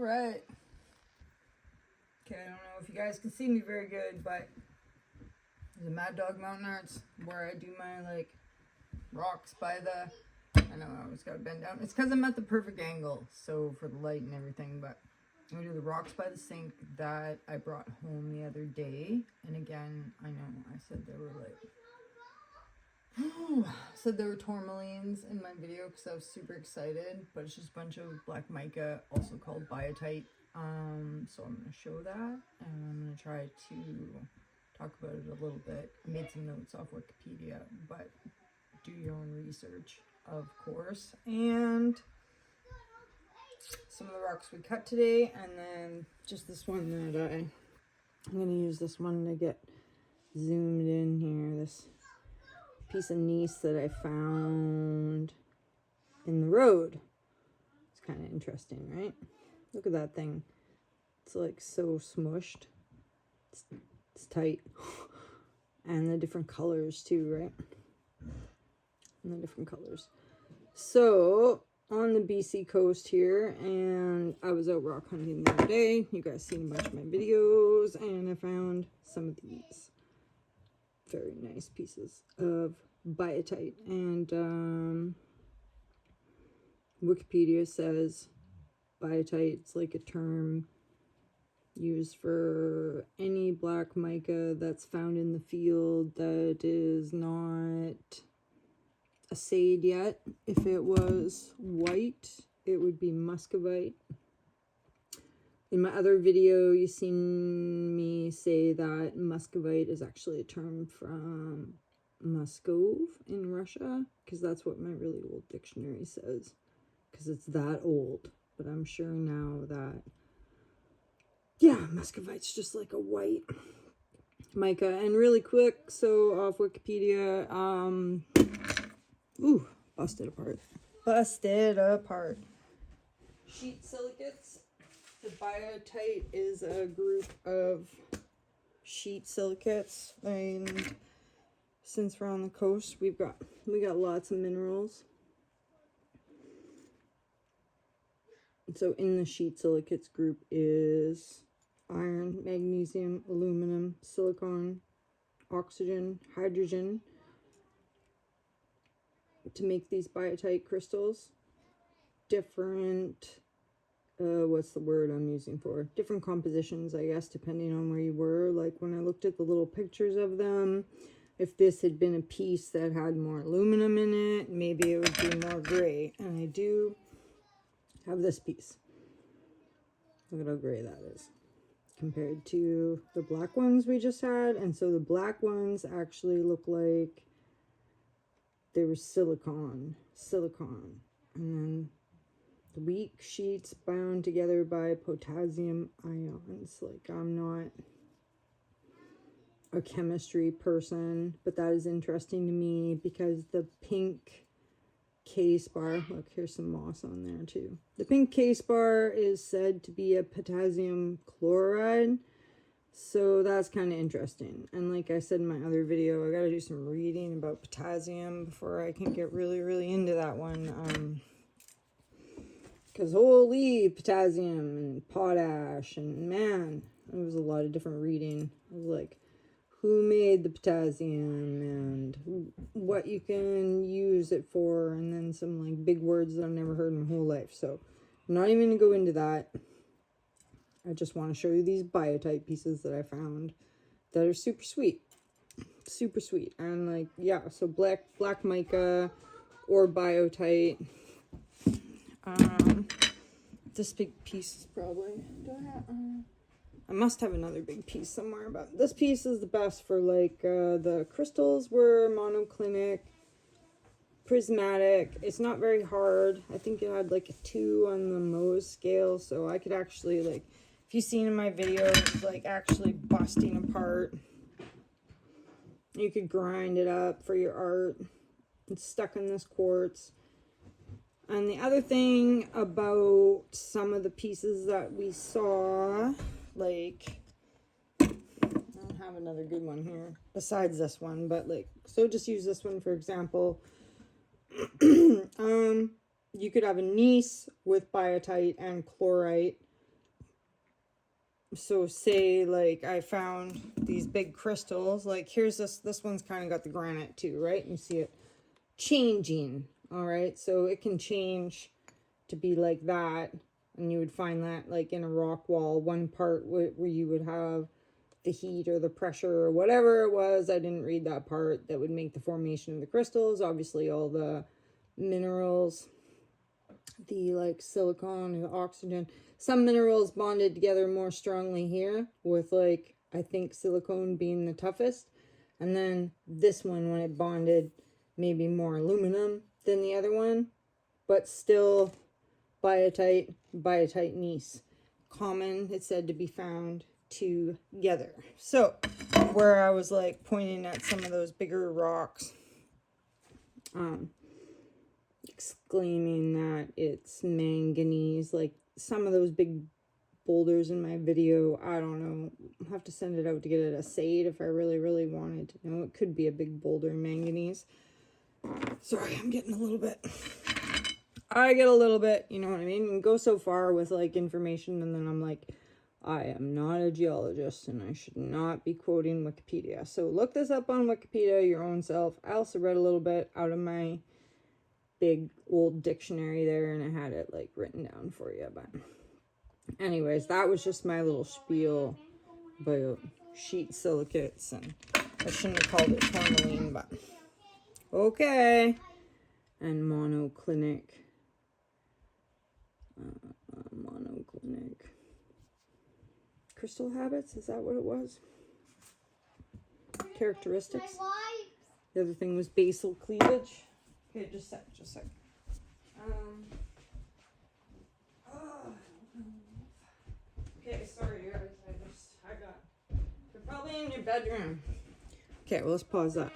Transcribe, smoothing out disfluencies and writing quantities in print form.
right. Okay, I don't know if you guys can see me very good, but there's a Mad Dog Mountain Arts where I do my like rocks by the, I know I always gotta bend down. It's because I'm at the perfect angle, so for the light and everything, but I'm gonna do the rocks by the sink that I brought home the other day. And again, I know I said there were like, said there were tourmalines in my video because I was super excited, but it's just a bunch of black mica, also called biotite. So I'm going to show that, and I'm going to try to talk about it a little bit. I made some notes off Wikipedia, but do your own research, of course. And some of the rocks we cut today, and then just this one that I'm going to use this one to get zoomed in here, this piece of gneiss that I found in the road. It's kind of interesting, right? Look at that thing. It's like so smushed. It's tight. And the different colors too, right? And the different colors. So, on the BC coast here, and I was out rock hunting the other day. You guys seen a bunch of my videos, and I found some of these very nice pieces of biotite. And Wikipedia says biotite's like a term used for any black mica that's found in the field that is not assayed yet. If it was white, it would be muscovite. In my other video, you seen me say that muscovite is actually a term from Moscow in Russia, because that's what my really old dictionary says, because it's that old. But I'm sure now that, yeah, muscovite's just like a white mica. And really quick, so off Wikipedia, ooh, busted apart. Sheet silicates. The biotite is a group of sheet silicates, and since we're on the coast, we got lots of minerals. So in the sheet silicates group is iron, magnesium, aluminum, silicon, oxygen, hydrogen, to make these biotite crystals. Different, what's the word I'm using for? Different compositions, I guess, depending on where you were. Like when I looked at the little pictures of them, if this had been a piece that had more aluminum in it, maybe it would be more gray. And I do have this piece. Look at how gray that is compared to the black ones we just had. And so the black ones actually look like they were silicon. And then the weak sheets bound together by potassium ions. Like, I'm not a chemistry person, but that is interesting to me because the pink case bar, look, here's some moss on there too. The pink case bar is said to be a potassium chloride. So that's kind of interesting. And like I said in my other video, I got to do some reading about potassium before I can get really, really into that one. Because holy, potassium and potash, and man, it was a lot of different reading. It was like, who made the potassium and what you can use it for, and then some like big words that I've never heard in my whole life. So I'm not even going to go into that. I just want to show you these biotite pieces that I found that are super sweet. Super sweet. And like, yeah, so black mica or biotite. This big piece is probably, I must have another big piece somewhere, but this piece is the best for like, the crystals were monoclinic, prismatic. It's not very hard. I think it had like a 2 on the Mohs scale, so I could actually, like, if you've seen in my videos, like actually busting apart, you could grind it up for your art. It's stuck in this quartz. And the other thing about some of the pieces that we saw, like, I don't have another good one here besides this one, but like, so just use this one for example. You could have a gneiss with biotite and chlorite, So say like I found these big crystals, like here's this one's kind of got the granite too, right? You see it changing. All right, so it can change to be like that, and you would find that like in a rock wall, one part where you would have the heat or the pressure or whatever it was. I didn't read that part that would make the formation of the crystals. Obviously all the minerals, the like silicon, the oxygen, some minerals bonded together more strongly here, with like I think silicone being the toughest, and then this one, when it bonded, maybe more aluminum than the other one, but still biotite gneiss, common, it's said to be found together. So where I was like pointing at some of those bigger rocks, exclaiming that it's manganese, like some of those big boulders in my video, I don't know, I'll have to send it out to get it assayed if I really wanted to know. It could be a big boulder manganese. Sorry, I'm getting a little bit, I get a little bit, you know what I mean? You can go so far with like information, and then I'm like, I am not a geologist and I should not be quoting Wikipedia. So look this up on Wikipedia your own self. I also read a little bit out of my big old dictionary there, and I had it like written down for you. But anyways, that was just my little spiel about sheet silicates, and I shouldn't have called it tourmaline, but okay. And monoclinic. Monoclinic. Crystal habits, is that what it was? Characteristics. The other thing was basal cleavage. Okay, just a sec. Okay, sorry guys, they're probably in your bedroom. Okay, well let's pause that.